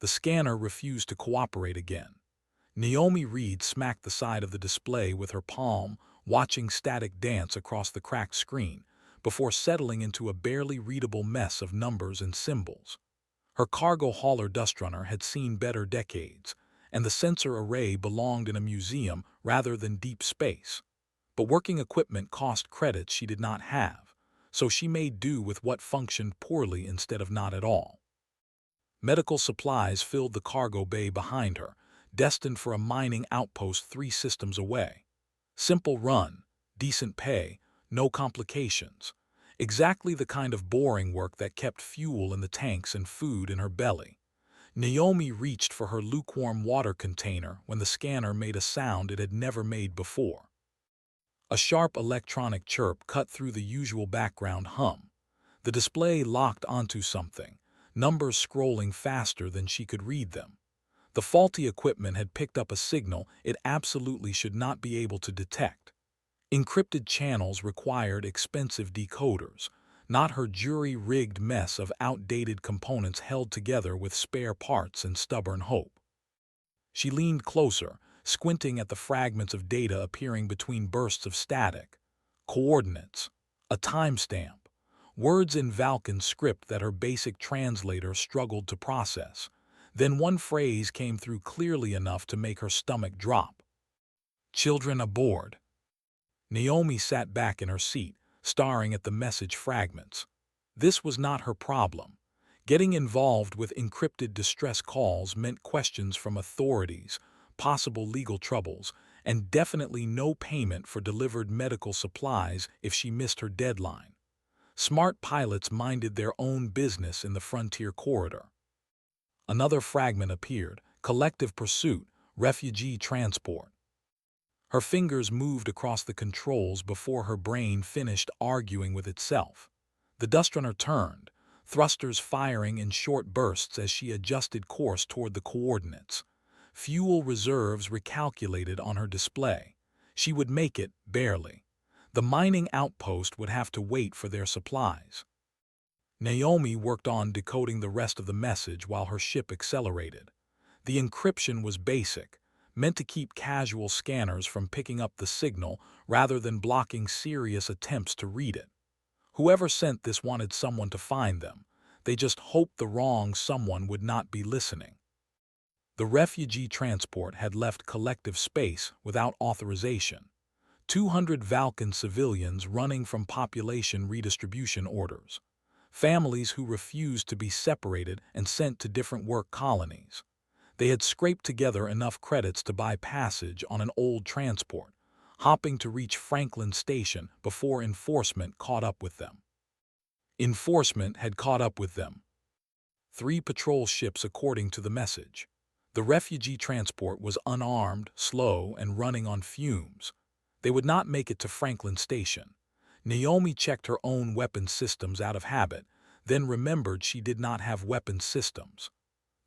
The scanner refused to cooperate again. Naomi Reed smacked the side of the display with her palm, watching static dance across the cracked screen, before settling into a barely readable mess of numbers and symbols. Her cargo hauler Dustrunner had seen better decades, and the sensor array belonged in a museum rather than deep space. But working equipment cost credits she did not have, so she made do with what functioned poorly instead of not at all. Medical supplies filled the cargo bay behind her, destined for a mining outpost 3 systems away. Simple run, decent pay, no complications. Exactly the kind of boring work that kept fuel in the tanks and food in her belly. Naomi reached for her lukewarm water container when the scanner made a sound it had never made before. A sharp electronic chirp cut through the usual background hum. The display locked onto something, numbers scrolling faster than she could read them. The faulty equipment had picked up a signal it absolutely should not be able to detect. Encrypted channels required expensive decoders, not her jury-rigged mess of outdated components held together with spare parts and stubborn hope. She leaned closer, squinting at the fragments of data appearing between bursts of static. Coordinates, a timestamp, words in Vulcan script that her basic translator struggled to process. Then one phrase came through clearly enough to make her stomach drop. "Children aboard." Naomi sat back in her seat, staring at the message fragments. This was not her problem. Getting involved with encrypted distress calls meant questions from authorities, possible legal troubles, and definitely no payment for delivered medical supplies if she missed her deadline. Smart pilots minded their own business in the frontier corridor. Another fragment appeared, collective pursuit, refugee transport. Her fingers moved across the controls before her brain finished arguing with itself. The Dustrunner turned, thrusters firing in short bursts as she adjusted course toward the coordinates. Fuel reserves recalculated on her display. She would make it, barely. The mining outpost would have to wait for their supplies. Naomi worked on decoding the rest of the message while her ship accelerated. The encryption was basic, meant to keep casual scanners from picking up the signal rather than blocking serious attempts to read it. Whoever sent this wanted someone to find them. They just hoped the wrong someone would not be listening. The refugee transport had left collective space without authorization. 200 Vulcan civilians running from population redistribution orders. Families who refused to be separated and sent to different work colonies. They had scraped together enough credits to buy passage on an old transport, hopping to reach Franklin Station before enforcement caught up with them. Enforcement had caught up with them. 3 patrol ships according to the message. The refugee transport was unarmed, slow, and running on fumes. They would not make it to Franklin Station. Naomi checked her own weapon systems out of habit, then remembered she did not have weapon systems.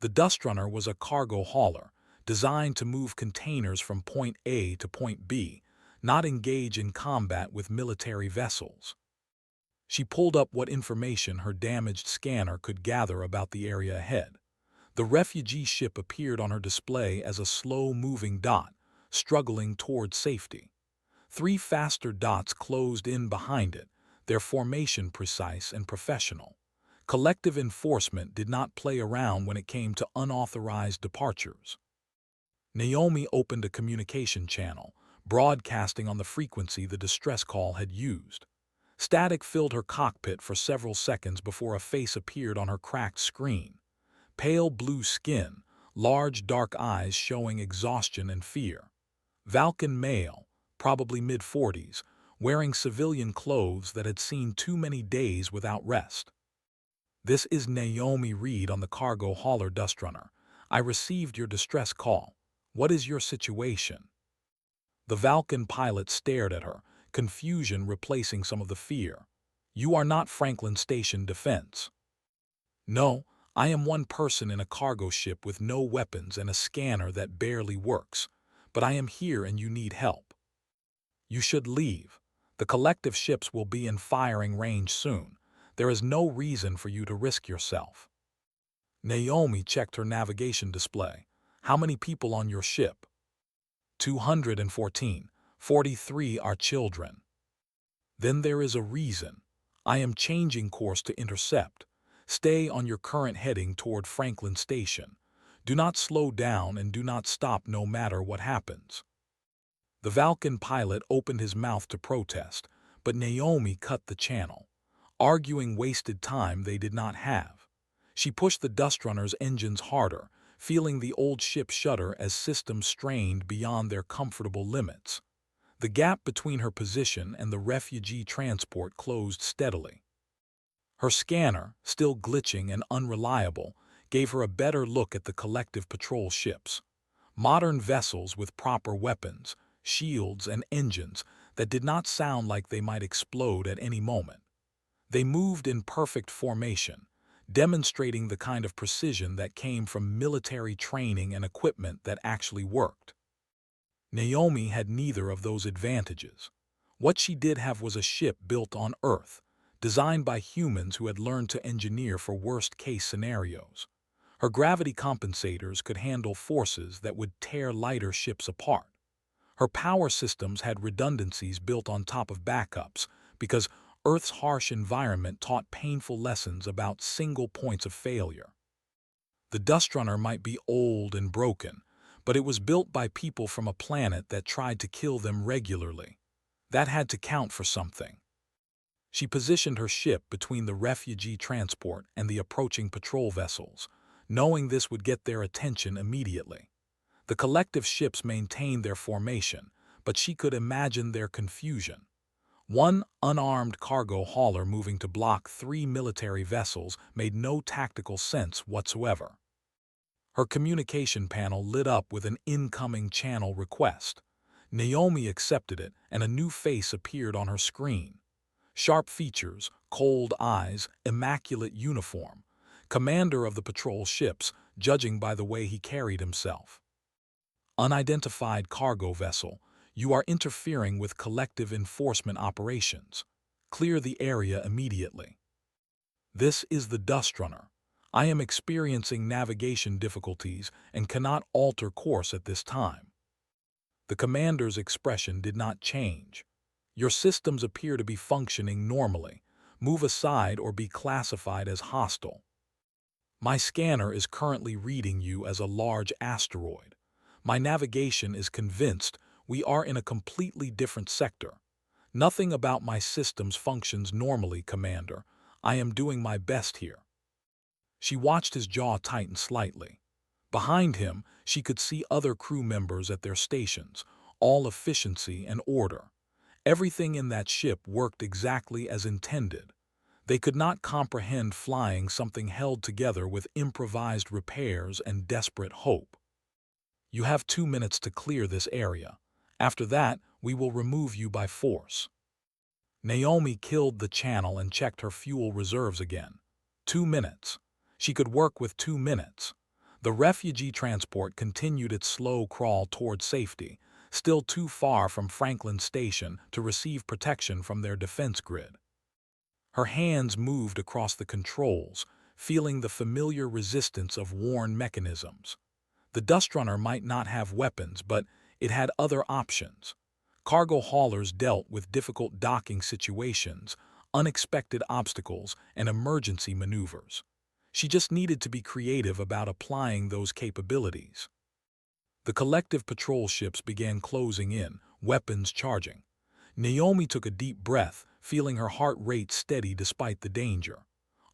The Dustrunner was a cargo hauler, designed to move containers from point A to point B, not engage in combat with military vessels. She pulled up what information her damaged scanner could gather about the area ahead. The refugee ship appeared on her display as a slow-moving dot, struggling toward safety. 3 faster dots closed in behind it, their formation precise and professional. Collective enforcement did not play around when it came to unauthorized departures. Naomi opened a communication channel, broadcasting on the frequency the distress call had used. Static filled her cockpit for several seconds before a face appeared on her cracked screen. Pale blue skin, large dark eyes showing exhaustion and fear. Vulcan male, probably mid-40s, wearing civilian clothes that had seen too many days without rest. "This is Naomi Reed on the cargo hauler Dustrunner. I received your distress call. What is your situation?" The Vulcan pilot stared at her, confusion replacing some of the fear. "You are not Franklin Station Defense." "No, I am one person in a cargo ship with no weapons and a scanner that barely works. But I am here and you need help." "You should leave. The collective ships will be in firing range soon. There is no reason for you to risk yourself." Naomi checked her navigation display. How many people on your ship? 214. 43 are children. Then there is a reason. I am changing course to intercept. Stay on your current heading toward Franklin Station. Do not slow down and do not stop no matter what happens. The Vulcan pilot opened his mouth to protest, but Naomi cut the channel. Arguing wasted time they did not have. She pushed the Dust Runner's engines harder, feeling the old ship shudder as systems strained beyond their comfortable limits. The gap between her position and the refugee transport closed steadily. Her scanner, still glitching and unreliable, gave her a better look at the collective patrol ships. Modern vessels with proper weapons, shields, and engines that did not sound like they might explode at any moment. They moved in perfect formation, demonstrating the kind of precision that came from military training and equipment that actually worked. Naomi had neither of those advantages. What she did have was a ship built on Earth, designed by humans who had learned to engineer for worst-case scenarios. Her gravity compensators could handle forces that would tear lighter ships apart. Her power systems had redundancies built on top of backups because Earth's harsh environment taught painful lessons about single points of failure. The Dust Runner might be old and broken, but it was built by people from a planet that tried to kill them regularly. That had to count for something. She positioned her ship between the refugee transport and the approaching patrol vessels, knowing this would get their attention immediately. The collective ships maintained their formation, but she could imagine their confusion. One unarmed cargo hauler moving to block 3 military vessels made no tactical sense whatsoever. Her communication panel lit up with an incoming channel request. Naomi accepted it, and a new face appeared on her screen. Sharp features, cold eyes, immaculate uniform. Commander of the patrol ships, judging by the way he carried himself. Unidentified cargo vessel, you are interfering with collective enforcement operations. Clear the area immediately. This is the Dust Runner. I am experiencing navigation difficulties and cannot alter course at this time. The commander's expression did not change. Your systems appear to be functioning normally. Move aside or be classified as hostile. My scanner is currently reading you as a large asteroid. My navigation is convinced we are in a completely different sector. Nothing about my systems functions normally, Commander. I am doing my best here. She watched his jaw tighten slightly. Behind him, she could see other crew members at their stations, all efficiency and order. Everything in that ship worked exactly as intended. They could not comprehend flying something held together with improvised repairs and desperate hope. You have 2 minutes to clear this area. After that, we will remove you by force. Naomi killed the channel and checked her fuel reserves again. 2 minutes. She could work with 2 minutes. The refugee transport continued its slow crawl toward safety, still too far from Franklin Station to receive protection from their defense grid. Her hands moved across the controls, feeling the familiar resistance of worn mechanisms. The Dust Runner might not have weapons, but it had other options. Cargo haulers dealt with difficult docking situations, unexpected obstacles, and emergency maneuvers. She just needed to be creative about applying those capabilities. The collective patrol ships began closing in, weapons charging. Naomi took a deep breath, feeling her heart rate steady despite the danger.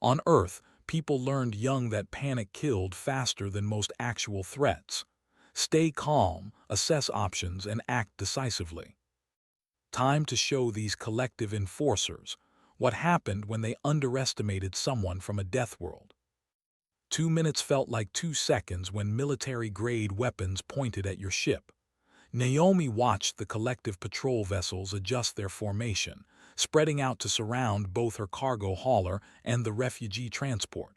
On Earth, people learned young that panic killed faster than most actual threats. Stay calm, assess options, and act decisively. Time to show these collective enforcers what happened when they underestimated someone from a death world. 2 minutes felt like 2 seconds when military-grade weapons pointed at your ship. Naomi watched the collective patrol vessels adjust their formation, spreading out to surround both her cargo hauler and the refugee transport.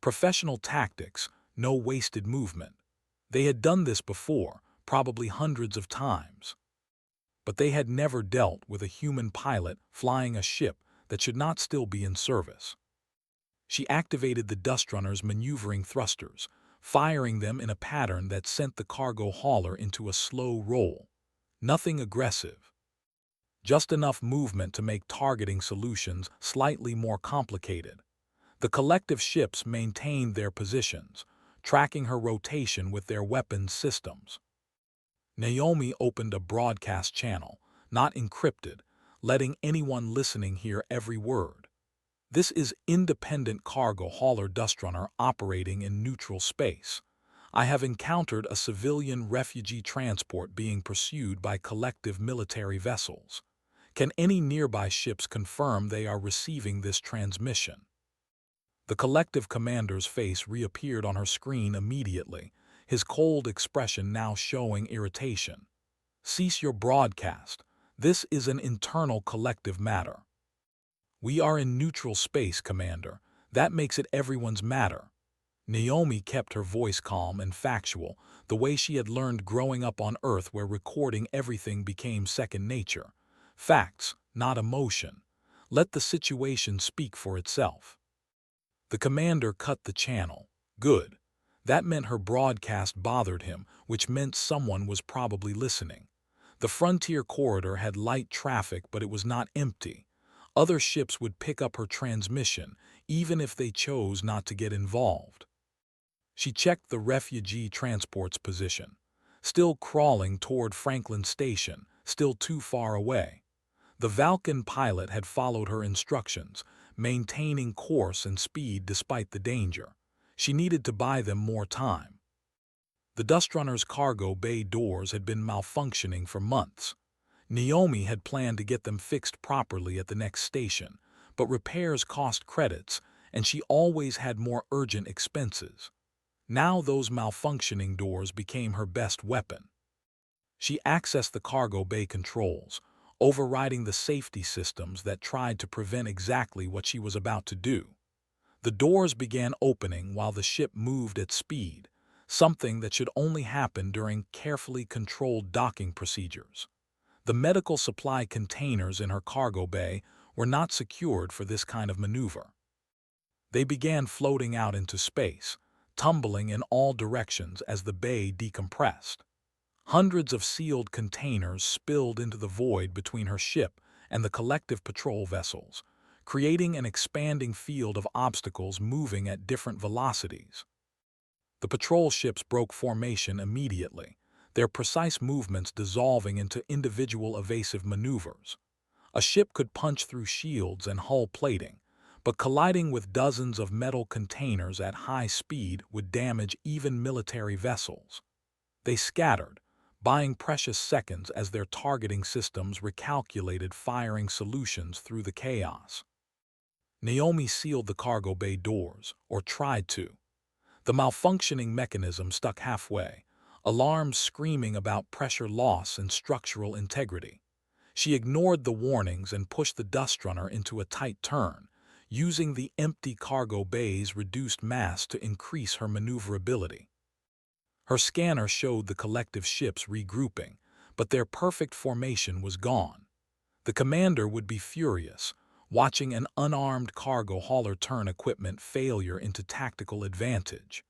Professional tactics, no wasted movement. They had done this before, probably hundreds of times. But they had never dealt with a human pilot flying a ship that should not still be in service. She activated the Dust Runner's maneuvering thrusters, firing them in a pattern that sent the cargo hauler into a slow roll. Nothing aggressive, just enough movement to make targeting solutions slightly more complicated. The collective ships maintained their positions, tracking her rotation with their weapons systems. Naomi opened a broadcast channel, not encrypted, letting anyone listening hear every word. This is independent cargo hauler Dustrunner operating in neutral space. I have encountered a civilian refugee transport being pursued by collective military vessels. Can any nearby ships confirm they are receiving this transmission? The collective commander's face reappeared on her screen immediately, his cold expression now showing irritation. Cease your broadcast. This is an internal collective matter. We are in neutral space, Commander. That makes it everyone's matter. Naomi kept her voice calm and factual, the way she had learned growing up on Earth where recording everything became second nature. Facts, not emotion. Let the situation speak for itself. The commander cut the channel. Good. That meant her broadcast bothered him, which meant someone was probably listening. The frontier corridor had light traffic, but it was not empty. Other ships would pick up her transmission, even if they chose not to get involved. She checked the refugee transport's position. Still crawling toward Franklin Station, still too far away. The Valken pilot had followed her instructions, maintaining course and speed despite the danger. She needed to buy them more time. The Dustrunner's cargo bay doors had been malfunctioning for months. Naomi had planned to get them fixed properly at the next station, but repairs cost credits, and she always had more urgent expenses. Now those malfunctioning doors became her best weapon. She accessed the cargo bay controls, overriding the safety systems that tried to prevent exactly what she was about to do. The doors began opening while the ship moved at speed, something that should only happen during carefully controlled docking procedures. The medical supply containers in her cargo bay were not secured for this kind of maneuver. They began floating out into space, tumbling in all directions as the bay decompressed. Hundreds of sealed containers spilled into the void between her ship and the collective patrol vessels, creating an expanding field of obstacles moving at different velocities. The patrol ships broke formation immediately, their precise movements dissolving into individual evasive maneuvers. A ship could punch through shields and hull plating, but colliding with dozens of metal containers at high speed would damage even military vessels. They scattered, buying precious seconds as their targeting systems recalculated firing solutions through the chaos. Naomi sealed the cargo bay doors, or tried to. The malfunctioning mechanism stuck halfway, alarms screaming about pressure loss and structural integrity. She ignored the warnings and pushed the Dustrunner into a tight turn, using the empty cargo bay's reduced mass to increase her maneuverability. Her scanner showed the collective ships regrouping, but their perfect formation was gone. The commander would be furious, watching an unarmed cargo hauler turn equipment failure into tactical advantage.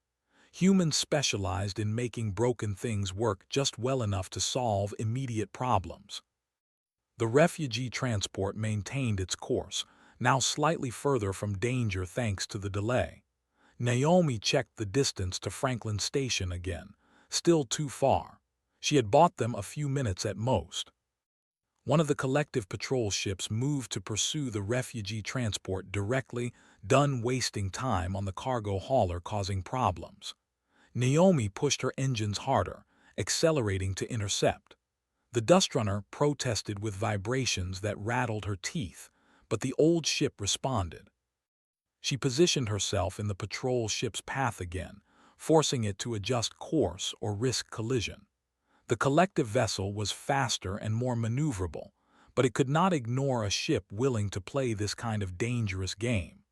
Humans specialized in making broken things work just well enough to solve immediate problems. The refugee transport maintained its course, now slightly further from danger thanks to the delay. Naomi checked the distance to Franklin Station again, still too far. She had bought them a few minutes at most. One of the collective patrol ships moved to pursue the refugee transport directly, done wasting time on the cargo hauler causing problems. Naomi pushed her engines harder, accelerating to intercept. The Dustrunner protested with vibrations that rattled her teeth, but the old ship responded. She positioned herself in the patrol ship's path again, forcing it to adjust course or risk collision. The collective vessel was faster and more maneuverable, but it could not ignore a ship willing to play this kind of dangerous game.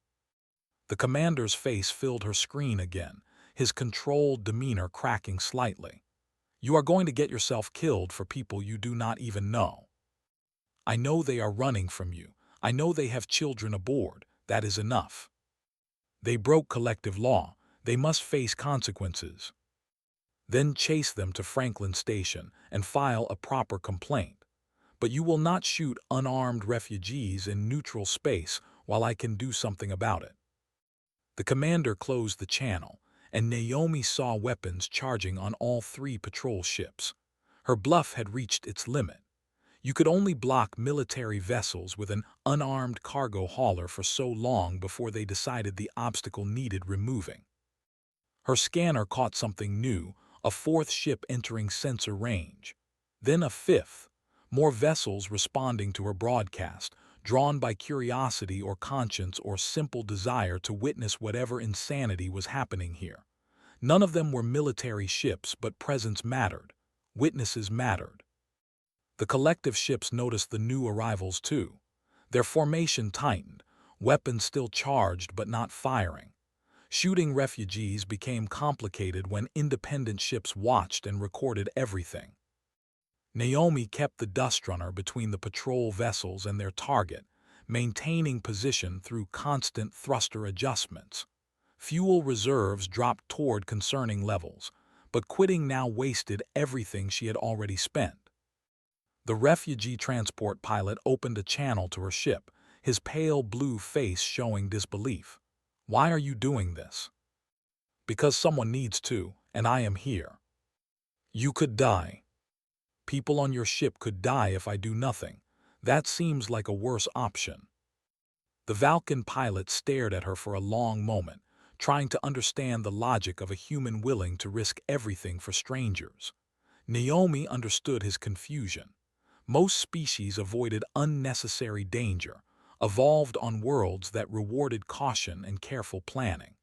The commander's face filled her screen again, his controlled demeanor cracking slightly. You are going to get yourself killed for people you do not even know. I know they are running from you. I know they have children aboard. That is enough. They broke collective law. They must face consequences. Then chase them to Franklin Station and file a proper complaint. But you will not shoot unarmed refugees in neutral space while I can do something about it. The commander closed the channel, and Naomi saw weapons charging on all three patrol ships. Her bluff had reached its limit. You could only block military vessels with an unarmed cargo hauler for so long before they decided the obstacle needed removing. Her scanner caught something new, a fourth ship entering sensor range. Then a fifth, more vessels responding to her broadcast, drawn by curiosity or conscience or simple desire to witness whatever insanity was happening here. None of them were military ships, but presence mattered. Witnesses mattered. The collective ships noticed the new arrivals too. Their formation tightened, weapons still charged but not firing. Shooting refugees became complicated when independent ships watched and recorded everything. Naomi kept the dust runner between the patrol vessels and their target, maintaining position through constant thruster adjustments. Fuel reserves dropped toward concerning levels, but quitting now wasted everything she had already spent. The refugee transport pilot opened a channel to her ship, his pale blue face showing disbelief. "Why are you doing this?" "Because someone needs to, and I am here." "You could die. People on your ship could die if I do nothing. That seems like a worse option." The Vulcan pilot stared at her for a long moment, trying to understand the logic of a human willing to risk everything for strangers. Naomi understood his confusion. Most species avoided unnecessary danger, evolved on worlds that rewarded caution and careful planning.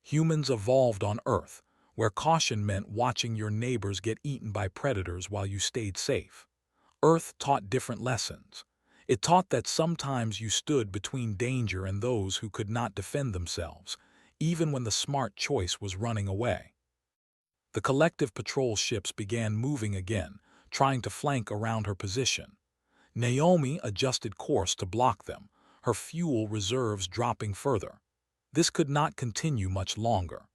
Humans evolved on Earth, where caution meant watching your neighbors get eaten by predators while you stayed safe. Earth taught different lessons. It taught that sometimes you stood between danger and those who could not defend themselves, even when the smart choice was running away. The collective patrol ships began moving again, trying to flank around her position. Naomi adjusted course to block them, her fuel reserves dropping further. This could not continue much longer.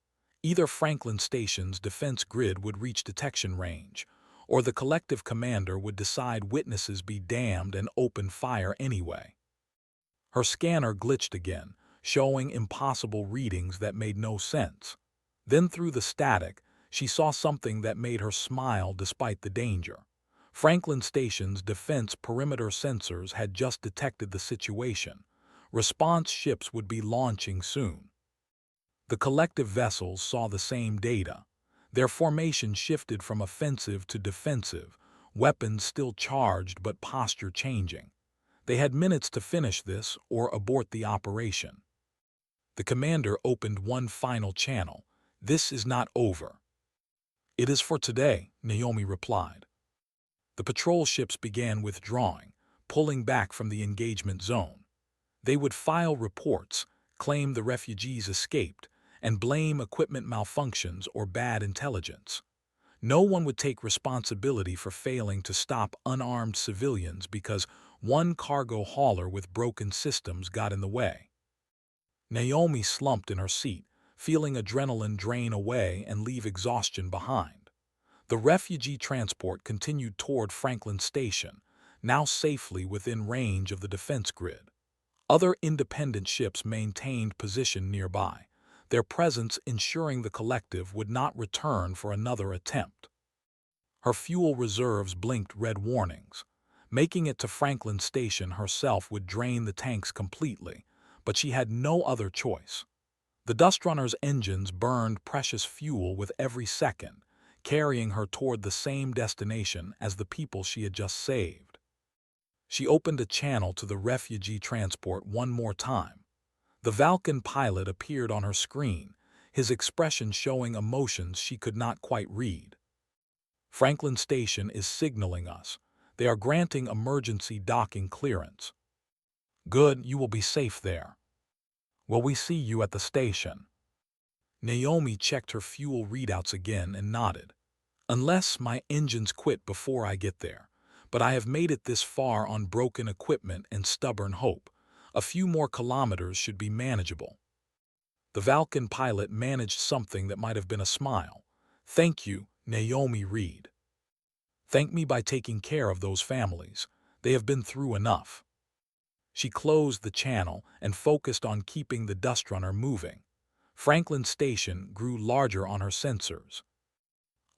Either Franklin Station's defense grid would reach detection range, or the collective commander would decide witnesses be damned and open fire anyway. Her scanner glitched again, showing impossible readings that made no sense. Then through the static, she saw something that made her smile despite the danger. Franklin Station's defense perimeter sensors had just detected the situation. Response ships would be launching soon. The collective vessels saw the same data. Their formation shifted from offensive to defensive, weapons still charged but posture changing. They had minutes to finish this or abort the operation. The commander opened one final channel. "This is not over." "It is for today," Naomi replied. The patrol ships began withdrawing, pulling back from the engagement zone. They would file reports, claim the refugees escaped, and blame equipment malfunctions or bad intelligence. No one would take responsibility for failing to stop unarmed civilians because one cargo hauler with broken systems got in the way. Naomi slumped in her seat, feeling adrenaline drain away and leave exhaustion behind. The refugee transport continued toward Franklin Station, now safely within range of the defense grid. Other independent ships maintained position nearby, their presence ensuring the collective would not return for another attempt. Her fuel reserves blinked red warnings. Making it to Franklin Station herself would drain the tanks completely, but she had no other choice. The Dust Runner's engines burned precious fuel with every second, carrying her toward the same destination as the people she had just saved. She opened a channel to the refugee transport one more time. The Vulcan pilot appeared on her screen, his expression showing emotions she could not quite read. "Franklin Station is signaling us. They are granting emergency docking clearance." "Good, you will be safe there." "Will we see you at the station?" Naomi checked her fuel readouts again and nodded. "Unless my engines quit before I get there. But I have made it this far on broken equipment and stubborn hope. A few more kilometers should be manageable." The Valken pilot managed something that might have been a smile. "Thank you, Naomi Reed. Thank me by taking care of those families. They have been through enough." She closed the channel and focused on keeping the dust runner moving. Franklin Station grew larger on her sensors.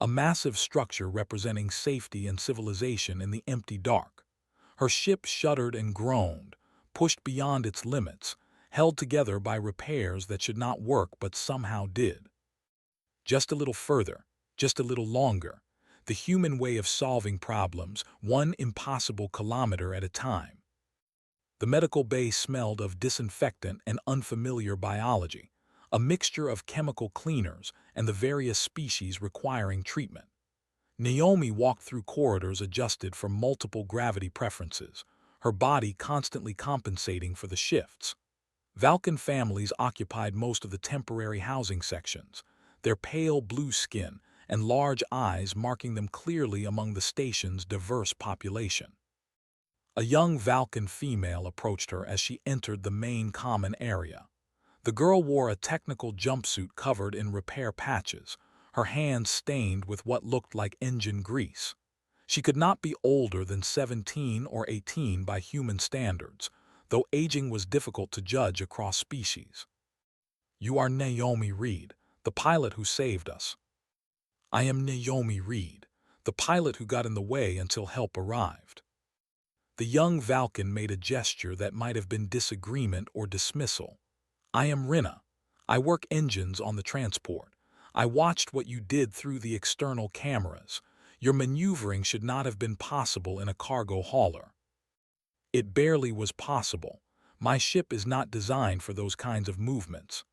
A massive structure representing safety and civilization in the empty dark. Her ship shuddered and groaned, pushed beyond its limits, held together by repairs that should not work but somehow did. Just a little further, just a little longer. The human way of solving problems, one impossible kilometer at a time. The medical bay smelled of disinfectant and unfamiliar biology, a mixture of chemical cleaners and the various species requiring treatment. Naomi walked through corridors adjusted for multiple gravity preferences, her body constantly compensating for the shifts. Valken families occupied most of the temporary housing sections, their pale blue skin and large eyes marking them clearly among the station's diverse population. A young Valken female approached her as she entered the main common area. The girl wore a technical jumpsuit covered in repair patches, her hands stained with what looked like engine grease. She could not be older than 17 or 18 by human standards, though aging was difficult to judge across species. "You are Naomi Reed, the pilot who saved us." "I am Naomi Reed, the pilot who got in the way until help arrived." The young Valken made a gesture that might have been disagreement or dismissal. "I am Rina. I work engines on the transport. I watched what you did through the external cameras. Your maneuvering should not have been possible in a cargo hauler." "It barely was possible. My ship is not designed for those kinds of movements."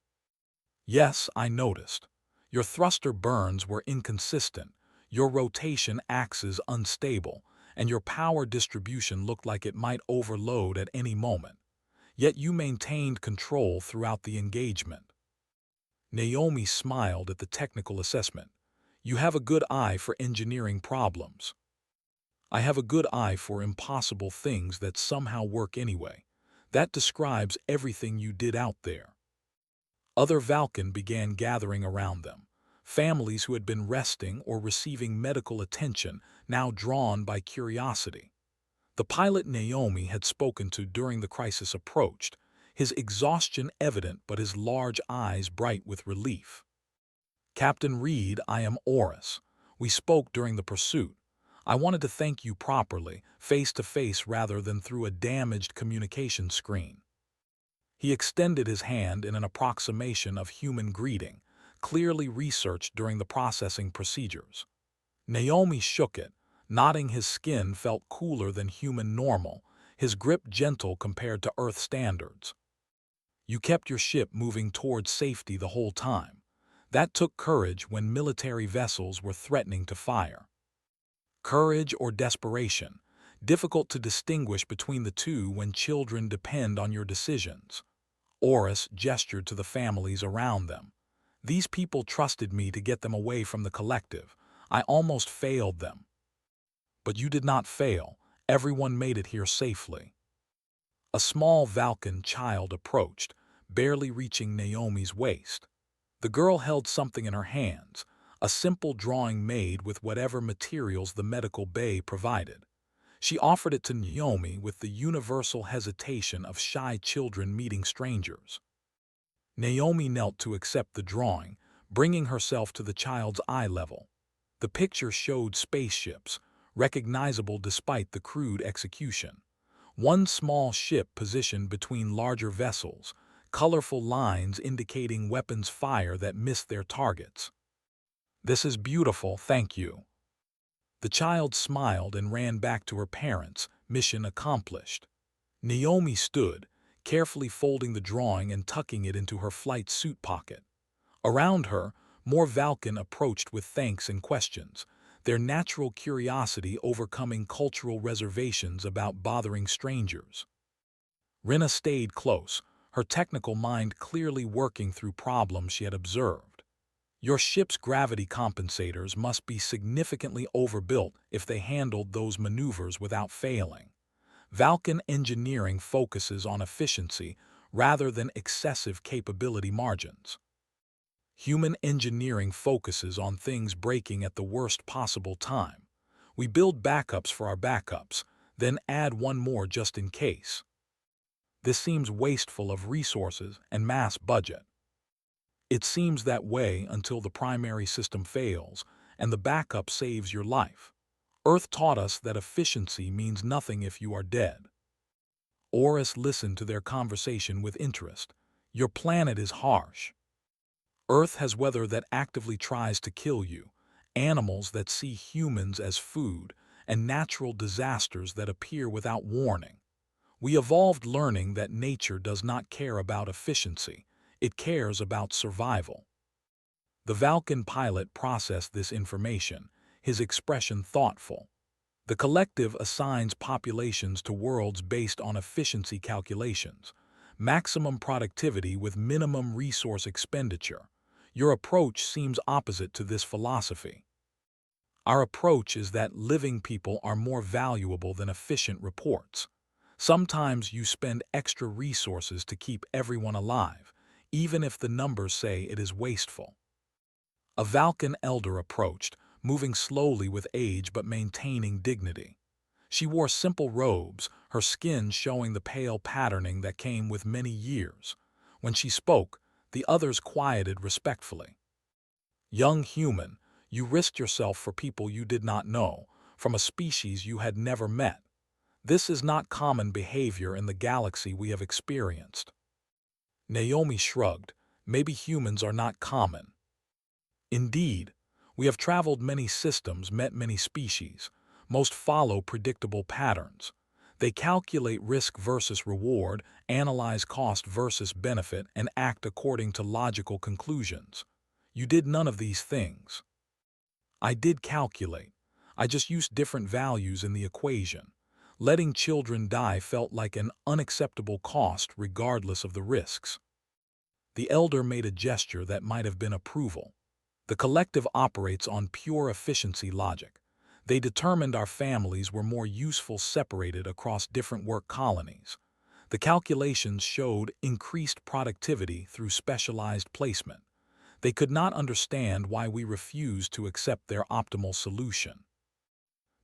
"Yes, I noticed. Your thruster burns were inconsistent, your rotation axis unstable, and your power distribution looked like it might overload at any moment. Yet you maintained control throughout the engagement." Naomi smiled at the technical assessment. "You have a good eye for engineering problems." "I have a good eye for impossible things that somehow work anyway. That describes everything you did out there." Other Valken began gathering around them. Families who had been resting or receiving medical attention, now drawn by curiosity. The pilot Naomi had spoken to during the crisis approached, his exhaustion evident but his large eyes bright with relief. "Captain Reed, I am Oris. We spoke during the pursuit. I wanted to thank you properly, face to face rather than through a damaged communication screen." He extended his hand in an approximation of human greeting, clearly researched during the processing procedures. Naomi shook it, nodding. His skin felt cooler than human normal, his grip gentle compared to Earth standards. "You kept your ship moving towards safety the whole time. That took courage when military vessels were threatening to fire." Courage or desperation, difficult to distinguish between the two when children depend on your decisions. Oris gestured to the families around them. "These people trusted me to get them away from the collective. I almost failed them." "But you did not fail. Everyone made it here safely." A small Valken child approached, barely reaching Naomi's waist. The girl held something in her hands, a simple drawing made with whatever materials the medical bay provided. She offered it to Naomi with the universal hesitation of shy children meeting strangers. Naomi knelt to accept the drawing, bringing herself to the child's eye level. The picture showed spaceships, recognizable despite the crude execution. One small ship positioned between larger vessels, colorful lines indicating weapons fire that missed their targets. "This is beautiful, thank you." The child smiled and ran back to her parents, mission accomplished. Naomi stood, carefully folding the drawing and tucking it into her flight suit pocket. Around her, more Valken approached with thanks and questions, their natural curiosity overcoming cultural reservations about bothering strangers. Rina stayed close, her technical mind clearly working through problems she had observed. "Your ship's gravity compensators must be significantly overbuilt if they handled those maneuvers without failing. Valken engineering focuses on efficiency rather than excessive capability margins. Human engineering focuses on things breaking at the worst possible time. We build backups for our backups, then add one more just in case. This seems wasteful of resources and mass budget. It seems that way until the primary system fails and the backup saves your life. Earth taught us that efficiency means nothing if you are dead. Oris listened to their conversation with interest. Your planet is harsh. Earth has weather that actively tries to kill you, animals that see humans as food, and natural disasters that appear without warning. We evolved learning that nature does not care about efficiency, it cares about survival. The Vulcan pilot processed this information, his expression thoughtful. The collective assigns populations to worlds based on efficiency calculations, maximum productivity with minimum resource expenditure. Your approach seems opposite to this philosophy. Our approach is that living people are more valuable than efficient reports. Sometimes you spend extra resources to keep everyone alive, even if the numbers say it is wasteful. A Vulcan elder approached, moving slowly with age but maintaining dignity. She wore simple robes, her skin showing the pale patterning that came with many years. When she spoke, the others quieted respectfully. Young human, you risked yourself for people you did not know, from a species you had never met. This is not common behavior in the galaxy we have experienced. Naomi shrugged. Maybe humans are not common. Indeed, we have traveled many systems, met many species. Most follow predictable patterns. They calculate risk versus reward, analyze cost versus benefit, and act according to logical conclusions. You did none of these things. I did calculate. I just used different values in the equation. Letting children die felt like an unacceptable cost regardless of the risks. The elder made a gesture that might have been approval. The collective operates on pure efficiency logic. They determined our families were more useful separated across different work colonies. The calculations showed increased productivity through specialized placement. They could not understand why we refused to accept their optimal solution.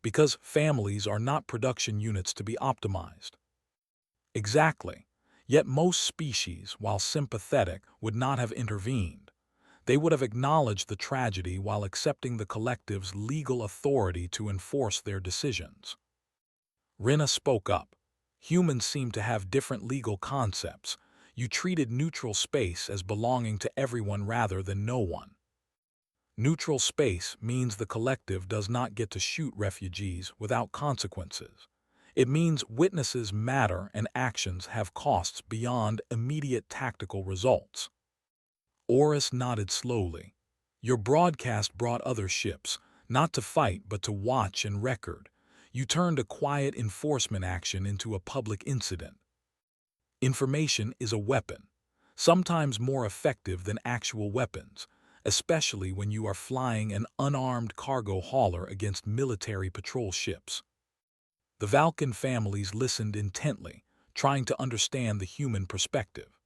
Because families are not production units to be optimized. Exactly. Yet most species, while sympathetic, would not have intervened. They would have acknowledged the tragedy while accepting the collective's legal authority to enforce their decisions. Rina spoke up. Humans seem to have different legal concepts. You treated neutral space as belonging to everyone rather than no one. Neutral space means the collective does not get to shoot refugees without consequences. It means witnesses matter and actions have costs beyond immediate tactical results. Oris nodded slowly. Your broadcast brought other ships, not to fight but to watch and record. You turned a quiet enforcement action into a public incident. Information is a weapon, sometimes more effective than actual weapons, especially when you are flying an unarmed cargo hauler against military patrol ships. The Vulcan families listened intently, trying to understand the human perspective.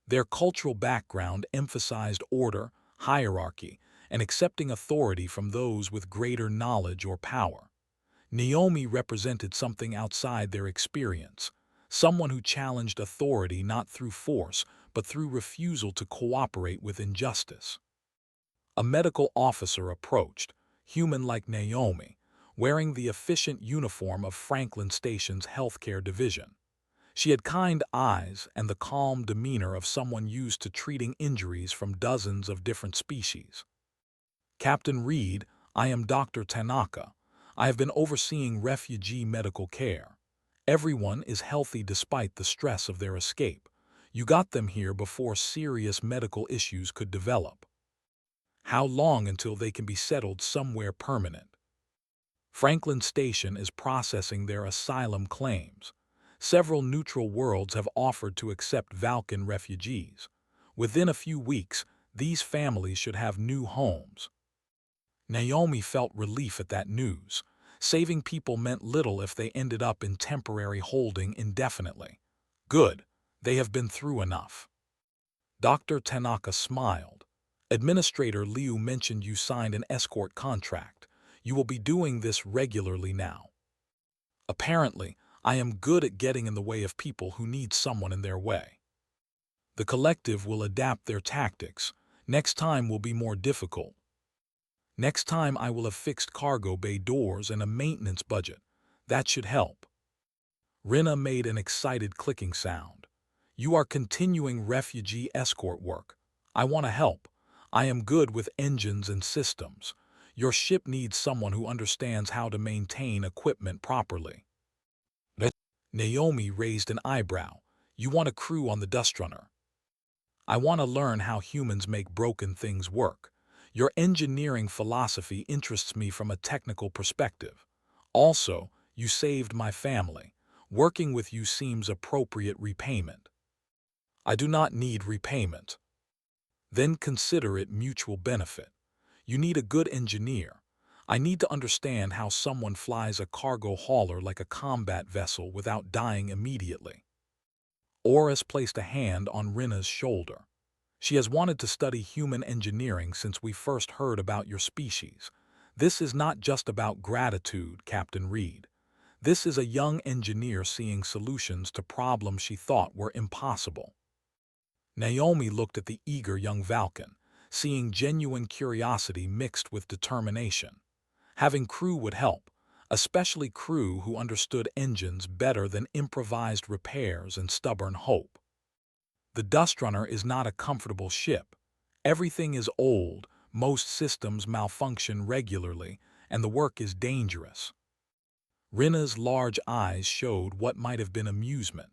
Their cultural background emphasized order, hierarchy, and accepting authority from those with greater knowledge or power. Naomi represented something outside their experience, someone who challenged authority not through force, but through refusal to cooperate with injustice. A medical officer approached, human like Naomi, wearing the efficient uniform of Franklin Station's healthcare division. She had kind eyes and the calm demeanor of someone used to treating injuries from dozens of different species. Captain Reed, I am Dr. Tanaka. I have been overseeing refugee medical care. Everyone is healthy despite the stress of their escape. You got them here before serious medical issues could develop. How long until they can be settled somewhere permanent? Franklin Station is processing their asylum claims. Several neutral worlds have offered to accept Vulcan refugees. Within a few weeks, these families should have new homes. Naomi felt relief at that news. Saving people meant little if they ended up in temporary holding indefinitely. Good. They have been through enough. Dr. Tanaka smiled. Administrator Liu mentioned you signed an escort contract. You will be doing this regularly now. Apparently, I am good at getting in the way of people who need someone in their way. The collective will adapt their tactics. Next time will be more difficult. Next time I will have fixed cargo bay doors and a maintenance budget. That should help. Rina made an excited clicking sound. You are continuing refugee escort work. I want to help. I am good with engines and systems. Your ship needs someone who understands how to maintain equipment properly. Naomi raised an eyebrow. You want a crew on the Dustrunner. I want to learn how humans make broken things work. Your engineering philosophy interests me from a technical perspective. Also, you saved my family. Working with you seems appropriate repayment. I do not need repayment. Then consider it mutual benefit. You need a good engineer. I need to understand how someone flies a cargo hauler like a combat vessel without dying immediately. Oris placed a hand on Rina's shoulder. She has wanted to study human engineering since we first heard about your species. This is not just about gratitude, Captain Reed. This is a young engineer seeing solutions to problems she thought were impossible. Naomi looked at the eager young Valken, seeing genuine curiosity mixed with determination. Having crew would help, especially crew who understood engines better than improvised repairs and stubborn hope. The Dustrunner is not a comfortable ship. Everything is old, most systems malfunction regularly, and the work is dangerous. Rina's large eyes showed what might have been amusement.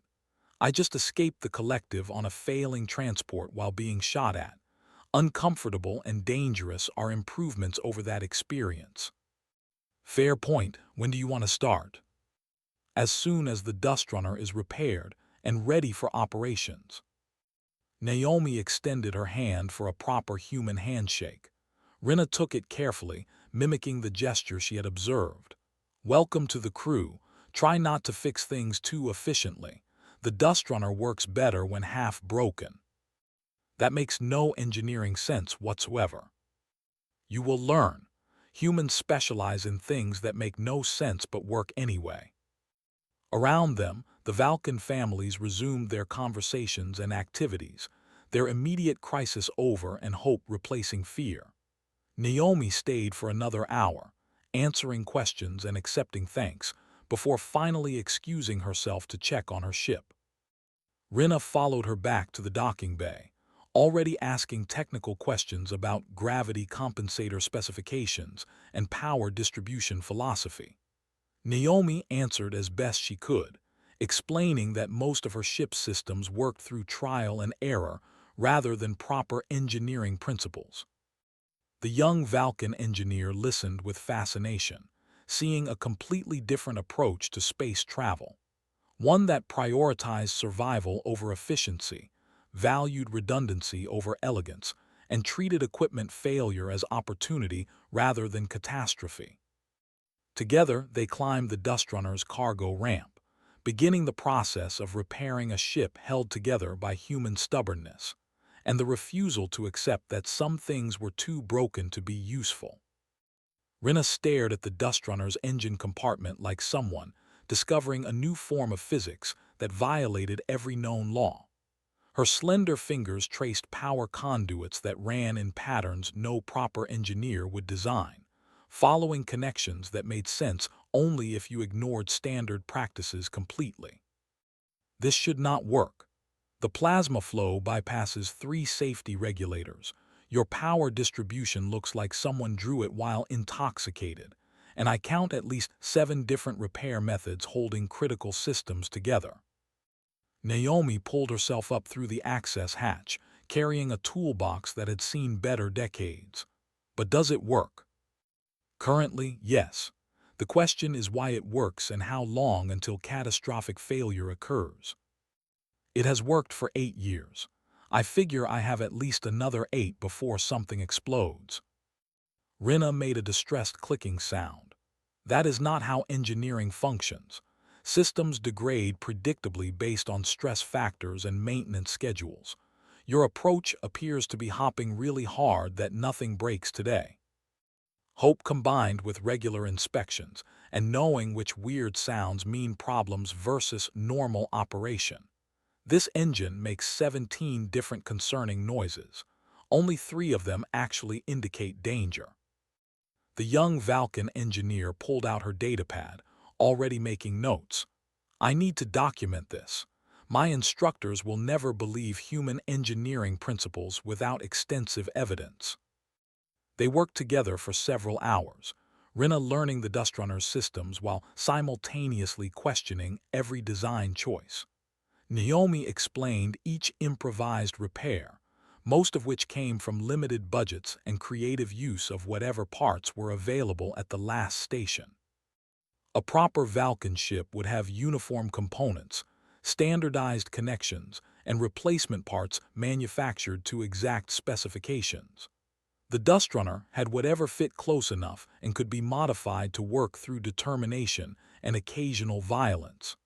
I just escaped the collective on a failing transport while being shot at. Uncomfortable and dangerous are improvements over that experience. Fair point. When do you want to start? As soon as the Dustrunner is repaired and ready for operations. Naomi extended her hand for a proper human handshake. Rina took it carefully, mimicking the gesture she had observed. Welcome to the crew. Try not to fix things too efficiently. The Dustrunner works better when half broken. That makes no engineering sense whatsoever. You will learn. Humans specialize in things that make no sense but work anyway. Around them, the Valken families resumed their conversations and activities, their immediate crisis over and hope replacing fear. Naomi stayed for another hour, answering questions and accepting thanks, before finally excusing herself to check on her ship. Rina followed her back to the docking bay, already asking technical questions about gravity compensator specifications and power distribution philosophy. Naomi answered as best she could, explaining that most of her ship's systems worked through trial and error rather than proper engineering principles. The young Valken engineer listened with fascination, seeing a completely different approach to space travel. One that prioritized survival over efficiency, valued redundancy over elegance, and treated equipment failure as opportunity rather than catastrophe. Together, they climbed the Dustrunner's cargo ramp, beginning the process of repairing a ship held together by human stubbornness, and the refusal to accept that some things were too broken to be useful. Rina stared at the Dustrunner's engine compartment like someone discovering a new form of physics that violated every known law. Her slender fingers traced power conduits that ran in patterns no proper engineer would design, following connections that made sense only if you ignored standard practices completely. This should not work. The plasma flow bypasses 3 safety regulators. Your power distribution looks like someone drew it while intoxicated, and I count at least 7 different repair methods holding critical systems together. Naomi pulled herself up through the access hatch, carrying a toolbox that had seen better decades. But does it work? Currently, yes. The question is why it works and how long until catastrophic failure occurs. It has worked for 8 years. I figure I have at least another 8 before something explodes. Rina made a distressed clicking sound. That is not how engineering functions. Systems degrade predictably based on stress factors and maintenance schedules. Your approach appears to be hopping really hard that nothing breaks today. Hope combined with regular inspections and knowing which weird sounds mean problems versus normal operation. This engine makes 17 different concerning noises. Only 3 of them actually indicate danger. The young Valken engineer pulled out her datapad, already making notes. I need to document this. My instructors will never believe human engineering principles without extensive evidence. They worked together for several hours, Rinna learning the Dustrunner's systems while simultaneously questioning every design choice. Naomi explained each improvised repair, most of which came from limited budgets and creative use of whatever parts were available at the last station. A proper Valken ship would have uniform components, standardized connections, and replacement parts manufactured to exact specifications. The Dustrunner had whatever fit close enough and could be modified to work through determination and occasional violence.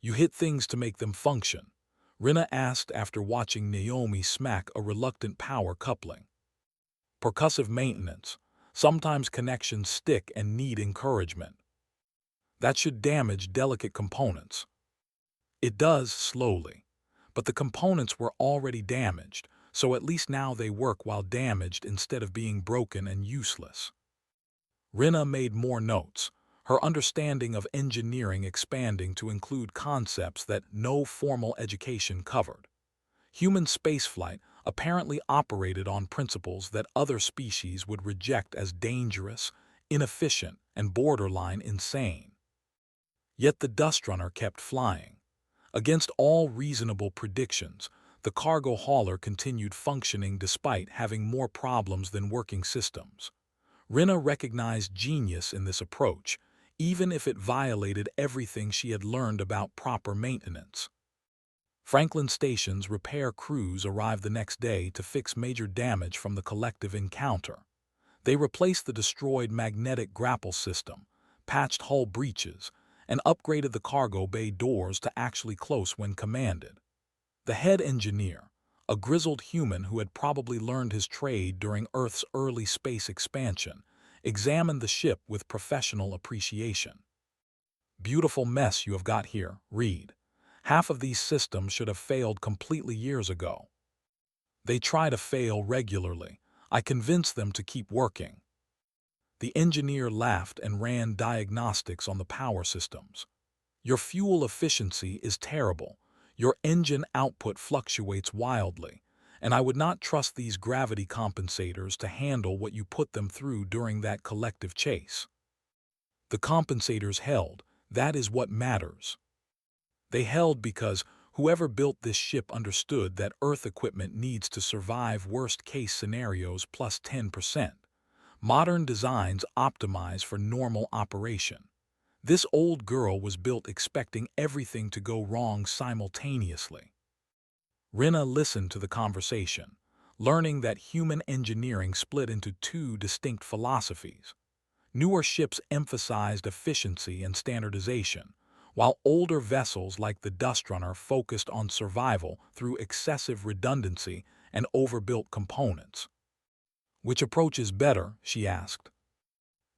You hit things to make them function, Rinna asked after watching Naomi smack a reluctant power coupling. Percussive maintenance. Sometimes connections stick and need encouragement. That should damage delicate components. It does slowly, but the components were already damaged, so at least now they work while damaged instead of being broken and useless. Rinna made more notes, her understanding of engineering expanding to include concepts that no formal education covered. Human spaceflight apparently operated on principles that other species would reject as dangerous, inefficient, and borderline insane. Yet the Dustrunner kept flying. Against all reasonable predictions, the cargo hauler continued functioning despite having more problems than working systems. Rinna recognized genius in this approach, even if it violated everything she had learned about proper maintenance. Franklin Station's repair crews arrived the next day to fix major damage from the collective encounter. They replaced the destroyed magnetic grapple system, patched hull breaches, and upgraded the cargo bay doors to actually close when commanded. The head engineer, a grizzled human who had probably learned his trade during Earth's early space expansion, examined the ship with professional appreciation. Beautiful mess you have got here, Reed. Half of these systems should have failed completely years ago. They try to fail regularly. I convince them to keep working. The engineer laughed and ran diagnostics on the power systems. Your fuel efficiency is terrible. Your engine output fluctuates wildly, and I would not trust these gravity compensators to handle what you put them through during that collective chase. The compensators held. That is what matters. They held because whoever built this ship understood that Earth equipment needs to survive worst-case scenarios plus 10%. Modern designs optimize for normal operation. This old girl was built expecting everything to go wrong simultaneously. Rinna listened to the conversation, learning that human engineering split into 2 distinct philosophies. Newer ships emphasized efficiency and standardization, while older vessels like the Dustrunner focused on survival through excessive redundancy and overbuilt components. Which approach is better? She asked.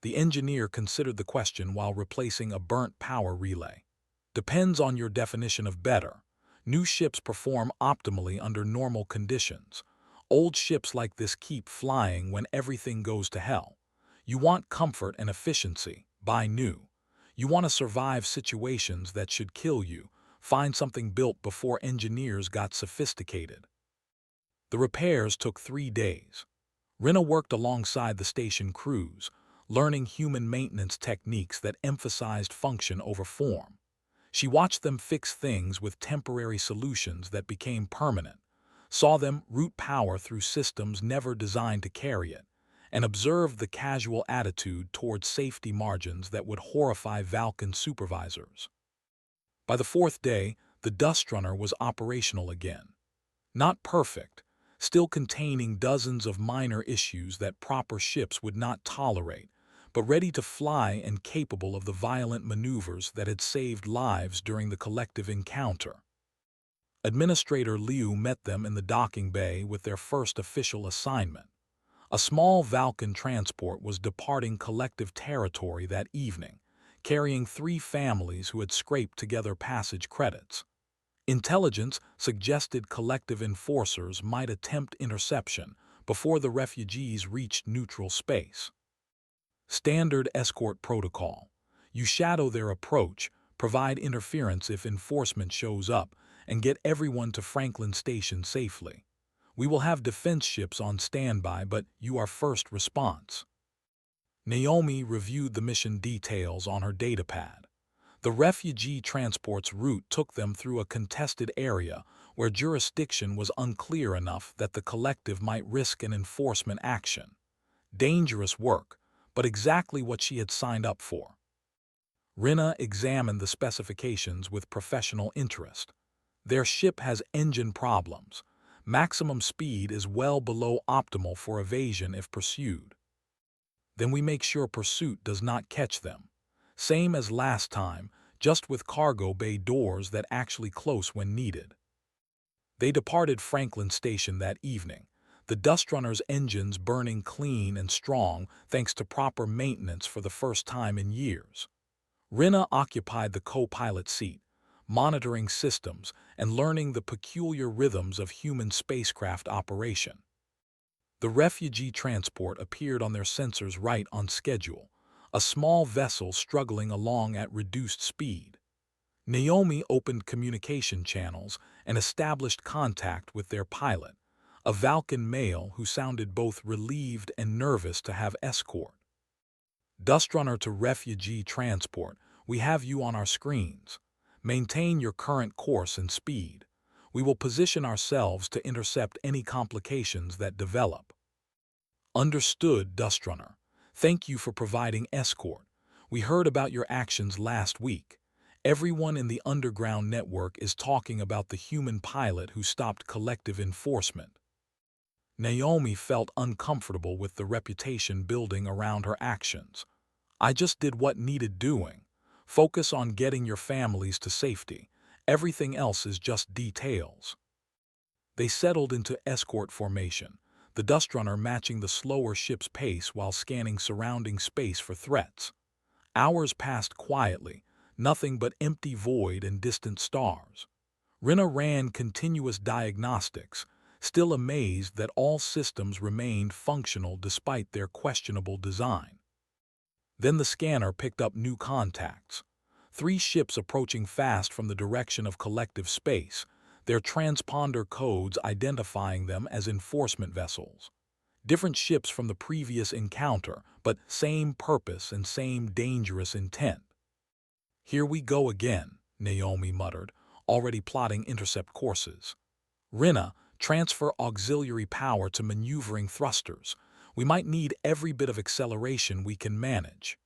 The engineer considered the question while replacing a burnt power relay. Depends on your definition of better. New ships perform optimally under normal conditions. Old ships like this keep flying when everything goes to hell. You want comfort and efficiency. Buy new. You want to survive situations that should kill you. Find something built before engineers got sophisticated. The repairs took 3 days. Rinna worked alongside the station crews, learning human maintenance techniques that emphasized function over form. She watched them fix things with temporary solutions that became permanent, saw them route power through systems never designed to carry it, and observed the casual attitude towards safety margins that would horrify Valken supervisors. By the 4th day, the Dustrunner was operational again. Not perfect, still containing dozens of minor issues that proper ships would not tolerate, but ready to fly and capable of the violent maneuvers that had saved lives during the collective encounter. Administrator Liu met them in the docking bay with their first official assignment. A small Valkan transport was departing collective territory that evening, carrying 3 families who had scraped together passage credits. Intelligence suggested collective enforcers might attempt interception before the refugees reached neutral space. Standard escort protocol. You shadow their approach, provide interference if enforcement shows up, and get everyone to Franklin Station safely. We will have defense ships on standby, but you are first response. Naomi reviewed the mission details on her datapad. The refugee transport's route took them through a contested area where jurisdiction was unclear enough that the collective might risk an enforcement action. Dangerous work, but exactly what she had signed up for. Rina examined the specifications with professional interest. Their ship has engine problems. Maximum speed is well below optimal for evasion if pursued. Then we make sure pursuit does not catch them. Same as last time, just with cargo bay doors that actually close when needed. They departed Franklin Station that evening, the Dustrunner's engines burning clean and strong thanks to proper maintenance for the first time in years. Rina occupied the co-pilot seat, monitoring systems and learning the peculiar rhythms of human spacecraft operation. The refugee transport appeared on their sensors right on schedule, a small vessel struggling along at reduced speed. Naomi opened communication channels and established contact with their pilot, a Valkan male who sounded both relieved and nervous to have escort. Dustrunner to refugee transport, we have you on our screens. Maintain your current course and speed. We will position ourselves to intercept any complications that develop. Understood, Dustrunner. Thank you for providing escort. We heard about your actions last week. Everyone in the underground network is talking about the human pilot who stopped collective enforcement. Naomi felt uncomfortable with the reputation building around her actions. I just did what needed doing. Focus on getting your families to safety. Everything else is just details. They settled into escort formation, the Dustrunner matching the slower ship's pace while scanning surrounding space for threats. Hours passed quietly, nothing but empty void and distant stars. Rina ran continuous diagnostics, still amazed that all systems remained functional despite their questionable design. Then the scanner picked up new contacts. 3 ships approaching fast from the direction of collective space, their transponder codes identifying them as enforcement vessels. Different ships from the previous encounter, but same purpose and same dangerous intent. Here we go again, Naomi muttered, already plotting intercept courses. Rina, transfer auxiliary power to maneuvering thrusters. We might need every bit of acceleration we can manage.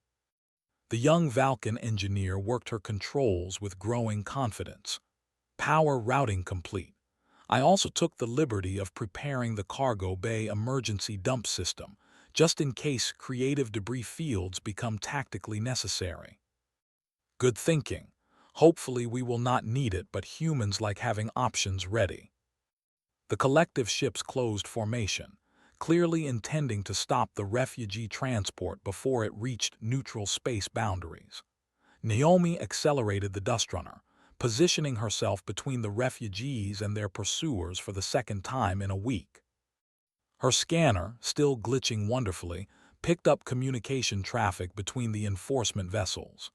The young Valkan engineer worked her controls with growing confidence. Power routing complete. I also took the liberty of preparing the cargo bay emergency dump system, just in case creative debris fields become tactically necessary. Good thinking. Hopefully we will not need it, but humans like having options ready. The collective ships closed formation, clearly intending to stop the refugee transport before it reached neutral space boundaries. Naomi accelerated the Dustrunner, positioning herself between the refugees and their pursuers for the second time in a week. Her scanner, still glitching wonderfully, picked up communication traffic between the enforcement vessels.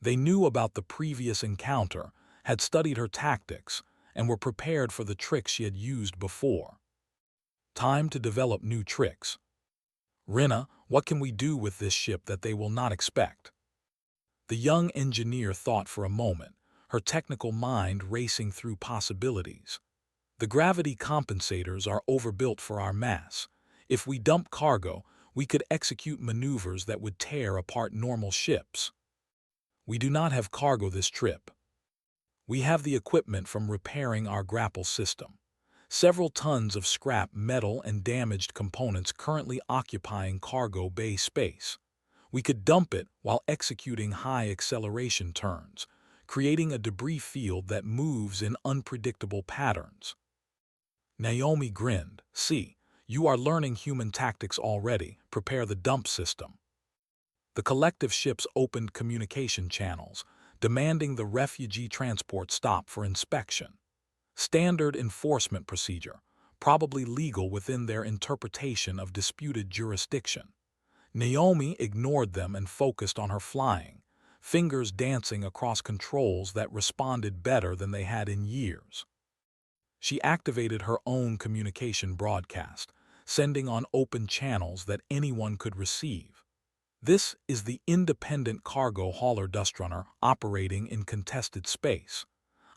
They knew about the previous encounter, had studied her tactics, and were prepared for the tricks she had used before. Time to develop new tricks. Rina, what can we do with this ship that they will not expect? The young engineer thought for a moment, her technical mind racing through possibilities. The gravity compensators are overbuilt for our mass. If we dump cargo, we could execute maneuvers that would tear apart normal ships. We do not have cargo this trip. We have the equipment from repairing our grapple system. Several tons of scrap metal and damaged components currently occupying cargo bay space. We could dump it while executing high acceleration turns, creating a debris field that moves in unpredictable patterns. Naomi grinned. See, you are learning human tactics already. Prepare the dump system. The collective ships opened communication channels, demanding the refugee transport stop for inspection. Standard enforcement procedure, probably legal within their interpretation of disputed jurisdiction. Naomi ignored them and focused on her flying, fingers dancing across controls that responded better than they had in years. She activated her own communication broadcast, sending on open channels that anyone could receive. This is the independent cargo hauler Dustrunner operating in contested space.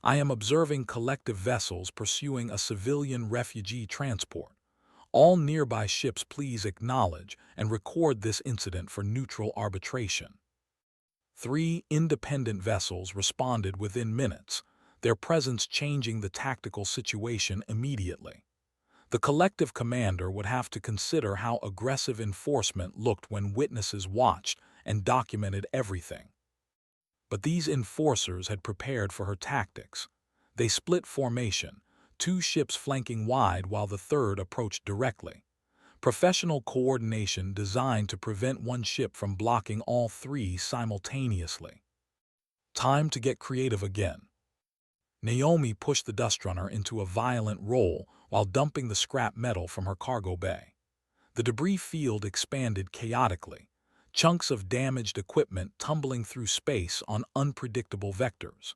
I am observing collective vessels pursuing a civilian refugee transport. All nearby ships please acknowledge and record this incident for neutral arbitration. 3 independent vessels responded within minutes, their presence changing the tactical situation immediately. The collective commander would have to consider how aggressive enforcement looked when witnesses watched and documented everything. But these enforcers had prepared for her tactics. They split formation, 2 ships flanking wide while the third approached directly. Professional coordination designed to prevent one ship from blocking all 3 simultaneously. Time to get creative again. Naomi pushed the Dustrunner into a violent roll while dumping the scrap metal from her cargo bay. The debris field expanded chaotically, chunks of damaged equipment tumbling through space on unpredictable vectors.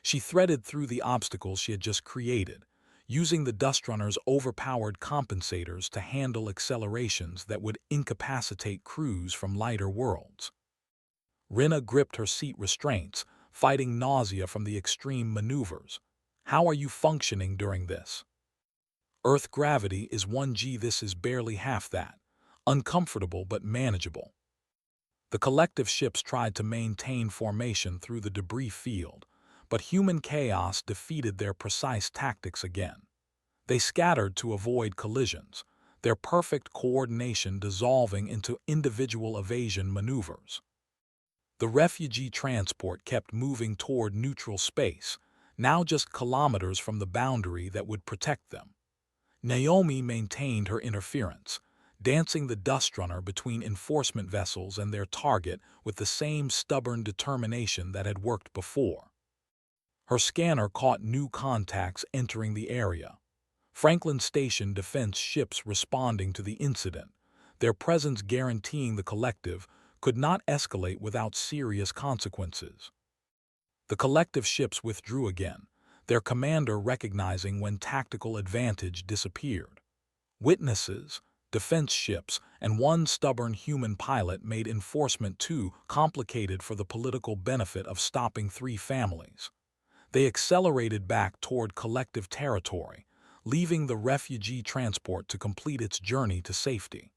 She threaded through the obstacles she had just created, using the Dustrunner's overpowered compensators to handle accelerations that would incapacitate crews from lighter worlds. Rinna gripped her seat restraints, fighting nausea from the extreme maneuvers. How are you functioning during this? Earth gravity is 1G. This is barely half that. Uncomfortable but manageable. The collective ships tried to maintain formation through the debris field, but human chaos defeated their precise tactics again. They scattered to avoid collisions, their perfect coordination dissolving into individual evasion maneuvers. The refugee transport kept moving toward neutral space, now just kilometers from the boundary that would protect them. Naomi maintained her interference, dancing the Dustrunner between enforcement vessels and their target with the same stubborn determination that had worked before. Her scanner caught new contacts entering the area. Franklin Station defense ships responding to the incident, their presence guaranteeing the collective could not escalate without serious consequences. The collective ships withdrew again, their commander recognizing when tactical advantage disappeared. Witnesses, defense ships, and one stubborn human pilot made enforcement too complicated for the political benefit of stopping 3 families. They accelerated back toward collective territory, leaving the refugee transport to complete its journey to safety.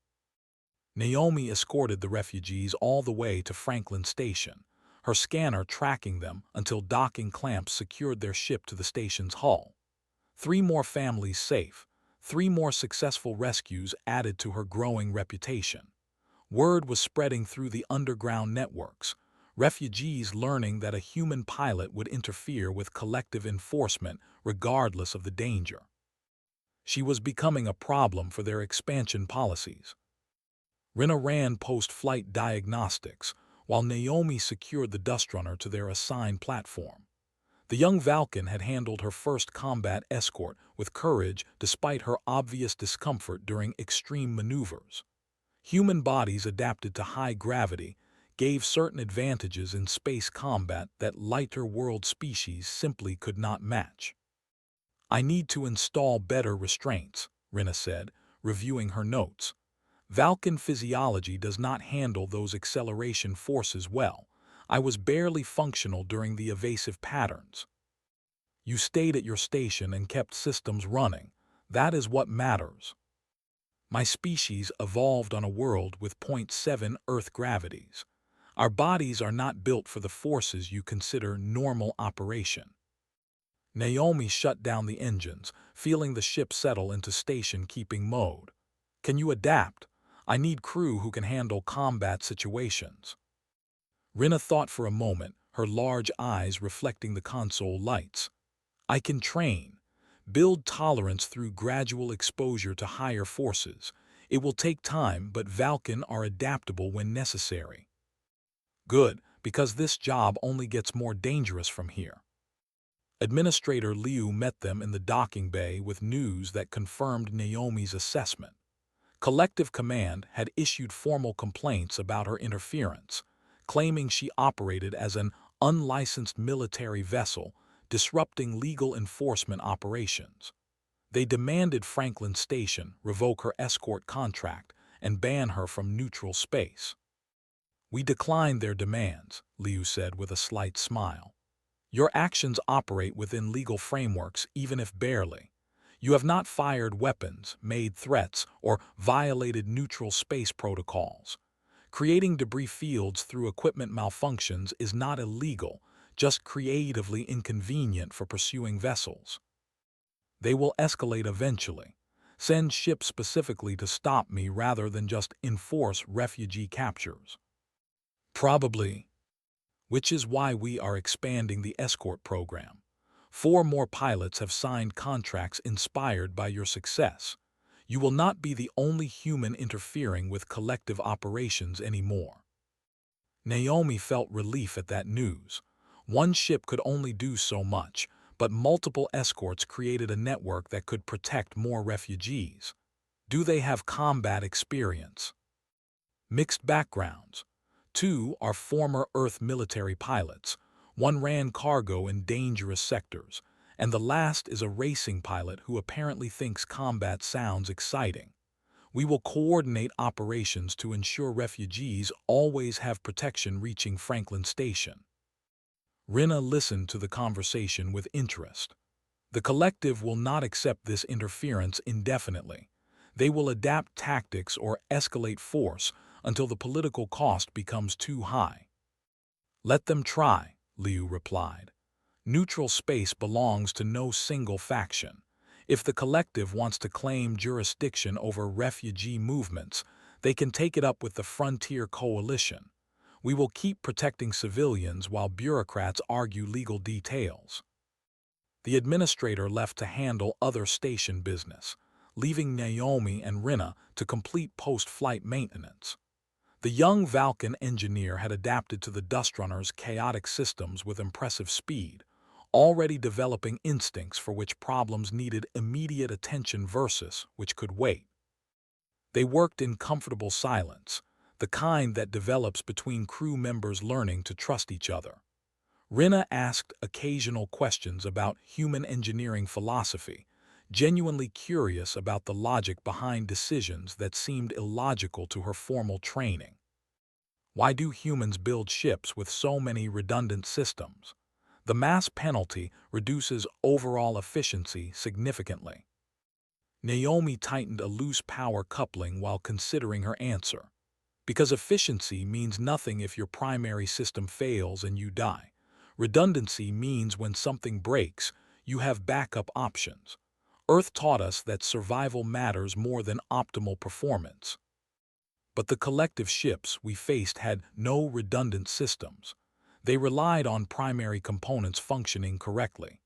Naomi escorted the refugees all the way to Franklin Station, her scanner tracking them until docking clamps secured their ship to the station's hull. 3 more families safe, 3 more successful rescues added to her growing reputation. Word was spreading through the underground networks, refugees learning that a human pilot would interfere with collective enforcement regardless of the danger. She was becoming a problem for their expansion policies. Rinna ran post-flight diagnostics, while Naomi secured the Dustrunner to their assigned platform. The young Valken had handled her first combat escort with courage despite her obvious discomfort during extreme maneuvers. Human bodies adapted to high gravity gave certain advantages in space combat that lighter world species simply could not match. I need to install better restraints, Rinna said, reviewing her notes. Valken physiology does not handle those acceleration forces well. I was barely functional during the evasive patterns. You stayed at your station and kept systems running. That is what matters. My species evolved on a world with 0.7 Earth gravities. Our bodies are not built for the forces you consider normal operation. Naomi shut down the engines, feeling the ship settle into station-keeping mode. Can you adapt? I need crew who can handle combat situations." Rina thought for a moment, her large eyes reflecting the console lights. "I can train. Build tolerance through gradual exposure to higher forces. It will take time, but Valken are adaptable when necessary." "Good, because this job only gets more dangerous from here." Administrator Liu met them in the docking bay with news that confirmed Naomi's assessment. Collective Command had issued formal complaints about her interference, claiming she operated as an unlicensed military vessel, disrupting legal enforcement operations. They demanded Franklin Station revoke her escort contract and ban her from neutral space. "We declined their demands," Liu said with a slight smile. "Your actions operate within legal frameworks, even if barely. You have not fired weapons, made threats, or violated neutral space protocols. Creating debris fields through equipment malfunctions is not illegal, just creatively inconvenient for pursuing vessels. They will escalate eventually. Send ships specifically to stop me rather than just enforce refugee captures." "Probably. Which is why we are expanding the escort program. 4 more pilots have signed contracts inspired by your success. You will not be the only human interfering with collective operations anymore." Naomi felt relief at that news. One ship could only do so much, but multiple escorts created a network that could protect more refugees. "Do they have combat experience?" "Mixed backgrounds. 2 are former Earth military pilots. 1 ran cargo in dangerous sectors, and the last is a racing pilot who apparently thinks combat sounds exciting. We will coordinate operations to ensure refugees always have protection reaching Franklin Station." Rina listened to the conversation with interest. The collective will not accept this interference indefinitely. They will adapt tactics or escalate force until the political cost becomes too high. "Let them try," Liu replied. "Neutral space belongs to no single faction. If the collective wants to claim jurisdiction over refugee movements, they can take it up with the Frontier Coalition. We will keep protecting civilians while bureaucrats argue legal details." The administrator left to handle other station business, leaving Naomi and Rina to complete post-flight maintenance. The young Valken engineer had adapted to the Dustrunner's chaotic systems with impressive speed, already developing instincts for which problems needed immediate attention versus which could wait. They worked in comfortable silence, the kind that develops between crew members learning to trust each other. Rina asked occasional questions about human engineering philosophy, genuinely curious about the logic behind decisions that seemed illogical to her formal training. Why do humans build ships with so many redundant systems? The mass penalty reduces overall efficiency significantly. Naomi tightened a loose power coupling while considering her answer. Because efficiency means nothing if your primary system fails and you die. Redundancy means when something breaks, you have backup options. Earth taught us that survival matters more than optimal performance. But the collective ships we faced had no redundant systems. They relied on primary components functioning correctly.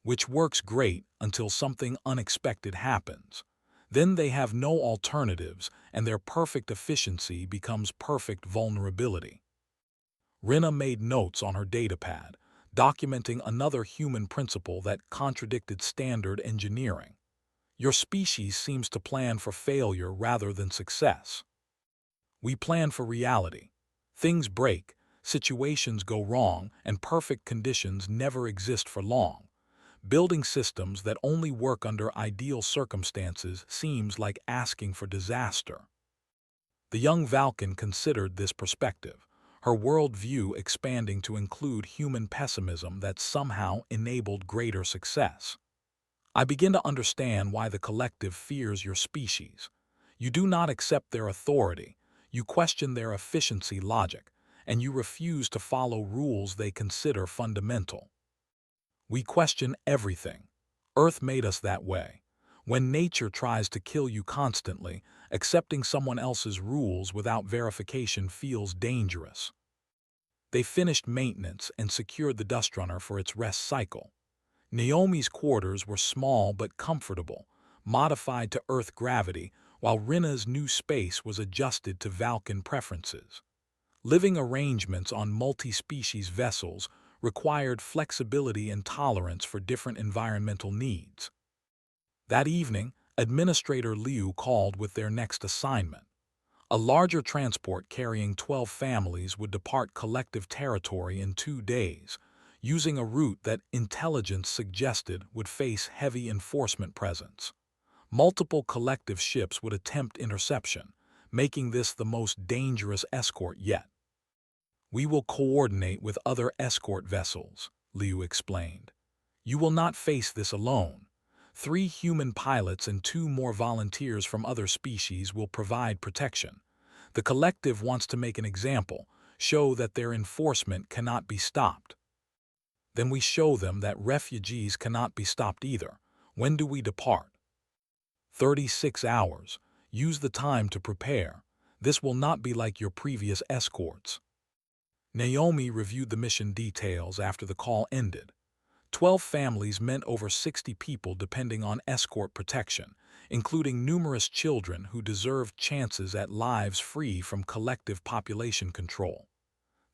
Which works great until something unexpected happens. Then they have no alternatives, and their perfect efficiency becomes perfect vulnerability. Rina made notes on her datapad, documenting another human principle that contradicted standard engineering. Your species seems to plan for failure rather than success. We plan for reality. Things break, situations go wrong, and perfect conditions never exist for long. Building systems that only work under ideal circumstances seems like asking for disaster. The young Valken considered this perspective, her worldview expanding to include human pessimism that somehow enabled greater success. "I begin to understand why the collective fears your species. You do not accept their authority, you question their efficiency logic, and you refuse to follow rules they consider fundamental. We question everything. Earth made us that way. When nature tries to kill you constantly, accepting someone else's rules without verification feels dangerous. They finished maintenance and secured the Dust Runner for its rest cycle. Naomi's quarters were small but comfortable, modified to Earth gravity, while Rinna's new space was adjusted to Vulcan preferences. Living arrangements on multi-species vessels required flexibility and tolerance for different environmental needs. That evening, Administrator Liu called with their next assignment. A larger transport carrying 12 families would depart collective territory in 2 days, using a route that intelligence suggested would face heavy enforcement presence. Multiple collective ships would attempt interception, making this the most dangerous escort yet. "We will coordinate with other escort vessels," Liu explained. "You will not face this alone. 3 human pilots and 2 more volunteers from other species will provide protection. The collective wants to make an example, show that their enforcement cannot be stopped." "Then we show them that refugees cannot be stopped either. When do we depart?" 36 hours. Use the time to prepare. This will not be like your previous escorts." Naomi reviewed the mission details after the call ended. 12 families meant over 60 people depending on escort protection, including numerous children who deserved chances at lives free from collective population control.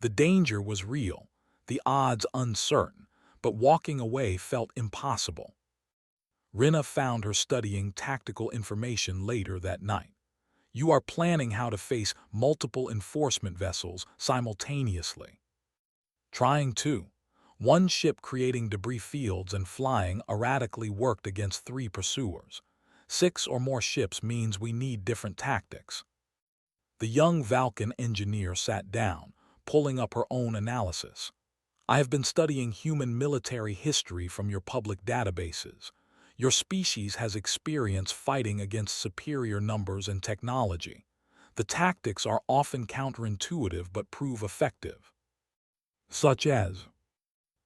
The danger was real, the odds uncertain, but walking away felt impossible. Rinna found her studying tactical information later that night. "You are planning how to face multiple enforcement vessels simultaneously." "Trying to." One ship creating debris fields and flying erratically worked against 3 pursuers. 6 or more ships means we need different tactics. The young Vulcan engineer sat down, pulling up her own analysis. "I have been studying human military history from your public databases. Your species has experience fighting against superior numbers and technology. The tactics are often counterintuitive but prove effective. Such as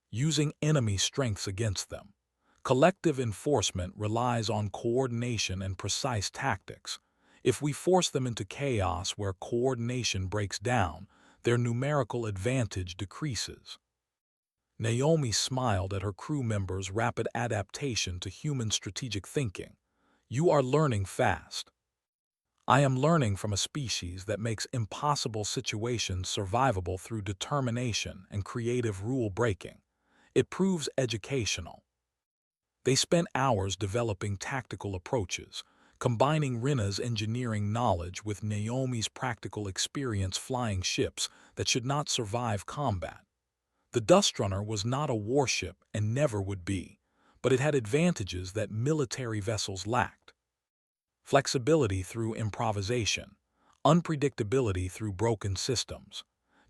using enemy strengths against them. Collective enforcement relies on coordination and precise tactics. If we force them into chaos where coordination breaks down, their numerical advantage decreases." Naomi smiled at her crew members' rapid adaptation to human strategic thinking. "You are learning fast." "I am learning from a species that makes impossible situations survivable through determination and creative rule-breaking. It proves educational." They spent hours developing tactical approaches, combining Rinna's engineering knowledge with Naomi's practical experience flying ships that should not survive combat. The Dust Runner was not a warship and never would be, but it had advantages that military vessels lacked. Flexibility through improvisation, unpredictability through broken systems,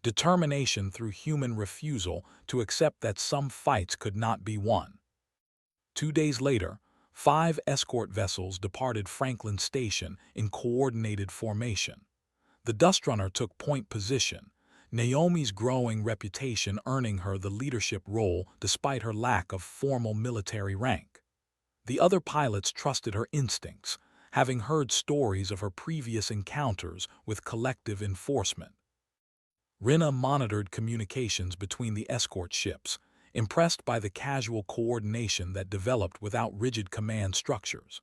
determination through human refusal to accept that some fights could not be won. 2 days later, 5 escort vessels departed Franklin Station in coordinated formation. The Dust Runner took point position, Naomi's growing reputation earning her the leadership role despite her lack of formal military rank. The other pilots trusted her instincts, having heard stories of her previous encounters with collective enforcement. Rinna monitored communications between the escort ships, impressed by the casual coordination that developed without rigid command structures.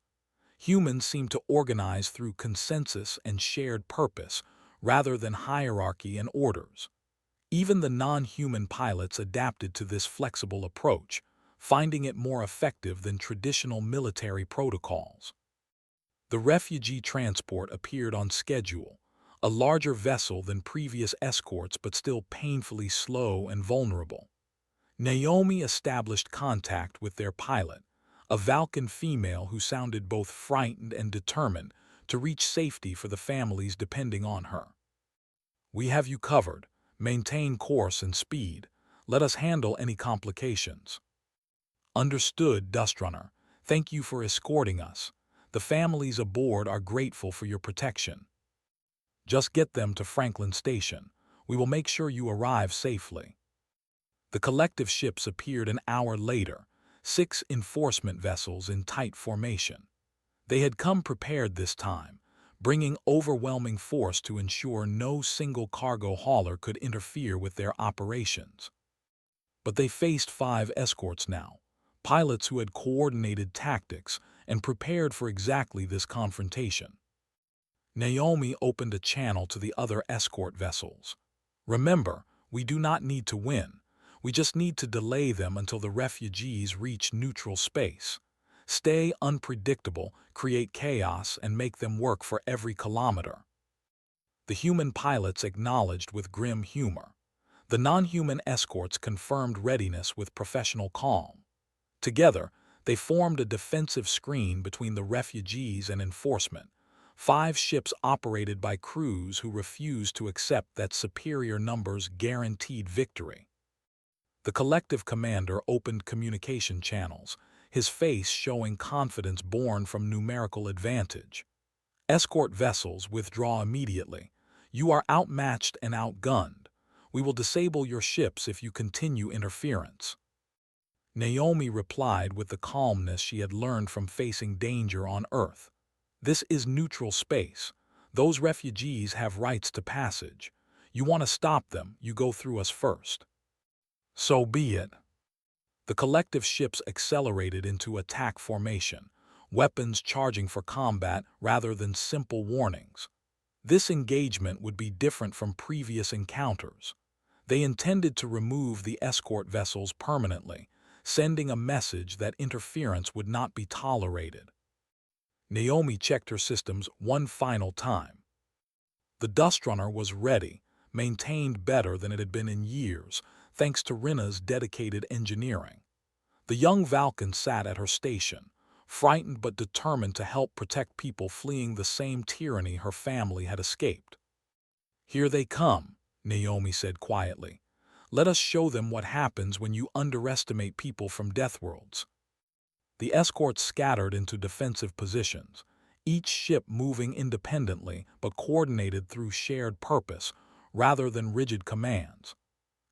Humans seemed to organize through consensus and shared purpose, rather than hierarchy and orders. Even the non-human pilots adapted to this flexible approach, finding it more effective than traditional military protocols. The refugee transport appeared on schedule, a larger vessel than previous escorts but still painfully slow and vulnerable. Naomi established contact with their pilot, a Vulcan female who sounded both frightened and determined to reach safety for the families depending on her. "We have you covered. Maintain course and speed. Let us handle any complications." "Understood, Dust Runner. Thank you for escorting us. The families aboard are grateful for your protection. Just get them to Franklin Station. We will make sure you arrive safely." The collective ships appeared an hour later, 6 enforcement vessels in tight formation. They had come prepared this time, bringing overwhelming force to ensure no single cargo hauler could interfere with their operations. But they faced 5 escorts now, pilots who had coordinated tactics and prepared for exactly this confrontation. Naomi opened a channel to the other escort vessels. "Remember, we do not need to win. We just need to delay them until the refugees reach neutral space. Stay unpredictable, create chaos, and make them work for every kilometer." The human pilots acknowledged with grim humor. The non-human escorts confirmed readiness with professional calm. Together, they formed a defensive screen between the refugees and enforcement. 5 ships operated by crews who refused to accept that superior numbers guaranteed victory. The collective commander opened communication channels, his face showing confidence born from numerical advantage. "Escort vessels withdraw immediately. You are outmatched and outgunned. We will disable your ships if you continue interference." Naomi replied with the calmness she had learned from facing danger on Earth. "This is neutral space. Those refugees have rights to passage. You want to stop them, you go through us first." "So be it." The collective ships accelerated into attack formation, weapons charging for combat rather than simple warnings. This engagement would be different from previous encounters. They intended to remove the escort vessels permanently, sending a message that interference would not be tolerated. Naomi checked her systems one final time. The Dustrunner was ready, maintained better than it had been in years, thanks to Rinna's dedicated engineering. The young Valken sat at her station, frightened but determined to help protect people fleeing the same tyranny her family had escaped. "Here they come," Naomi said quietly. "Let us show them what happens when you underestimate people from Deathworlds." The escorts scattered into defensive positions, each ship moving independently but coordinated through shared purpose rather than rigid commands.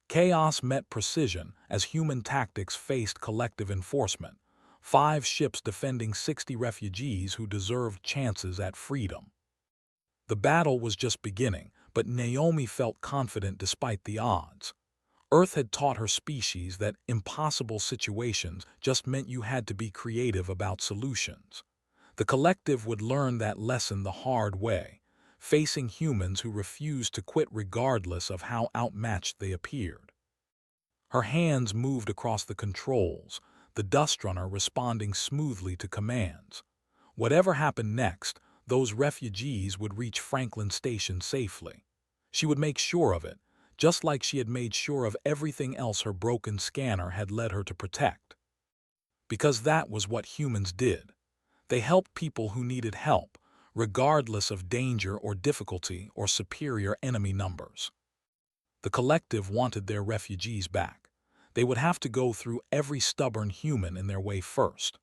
Chaos met precision as human tactics faced collective enforcement, 5 ships defending 60 refugees who deserved chances at freedom. The battle was just beginning, but Naomi felt confident despite the odds. Earth had taught her species that impossible situations just meant you had to be creative about solutions. The collective would learn that lesson the hard way, facing humans who refused to quit regardless of how outmatched they appeared. Her hands moved across the controls, the Dustrunner responding smoothly to commands. Whatever happened next, those refugees would reach Franklin Station safely. She would make sure of it, just like she had made sure of everything else her broken scanner had led her to protect. Because that was what humans did. They helped people who needed help, regardless of danger or difficulty or superior enemy numbers. The collective wanted their refugees back. They would have to go through every stubborn human in their way first.